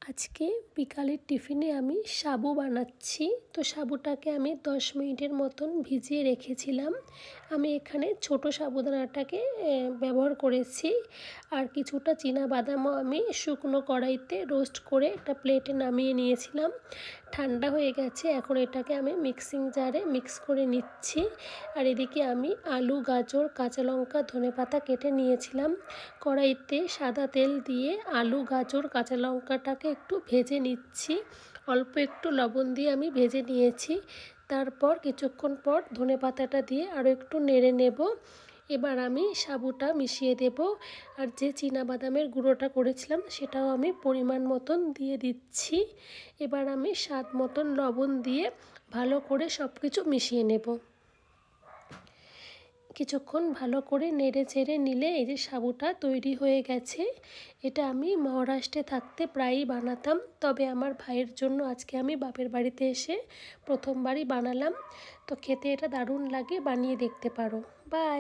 আজকে বিকালের টিফিনে আমি সাবু বানাচ্ছি। তো সাবুটাকে আমি 10 মিনিটের মতন ভিজিয়ে রেখেছিলাম। আমি এখানে ছোট সাবুদানাটাকে ব্যবহার করেছি। আর কিছুটা চীনাবাদামও আমি শুকনো কড়াইতে রোস্ট করে একটা প্লেটে নামিয়ে নিয়েছিলাম। ঠান্ডা হয়ে গেছে, এখন এটাকে আমি মিক্সিং জারে মিক্স করে নিচ্ছি। আর এদিকে আমি আলু, গাজর, কাঁচা লঙ্কা, ধনেপাতা কেটে নিয়েছিলাম। কড়াইতে সাদা তেল দিয়ে আলু, গাজর, কাঁচা লঙ্কাটাকে একটু ভেজে নিচ্ছি। অল্প একটু লবণ দিয়ে আমি ভেজে নিয়েছি। তারপর কিছুক্ষণ পর ধনেপাতাটা দিয়ে আরও একটু নেড়ে নেব। এবার আমি সাবুটা মিশিয়ে দেব। আর যে চীনাবাদামের গুঁড়োটা করেছিলাম সেটাও আমি পরিমাণ মতন দিয়ে দিচ্ছি। এবার আমি স্বাদ মতন লবণ দিয়ে ভালো করে সব কিছু মিশিয়ে নেব। কিছুক্ষণ ভালো করে নেড়ে চেড়ে নিলে এই যে সাবুটা তৈরি হয়ে গেছে। এটা আমি মহারাষ্ট্রে থাকতে প্রায়ই বানাতাম, তবে আমার ভাইয়ের জন্য আজকে আমি বাপের বাড়িতে এসে প্রথমবারই বানালাম। তো খেতে এটা দারুণ লাগে, বানিয়ে দেখতে পারো। বাই।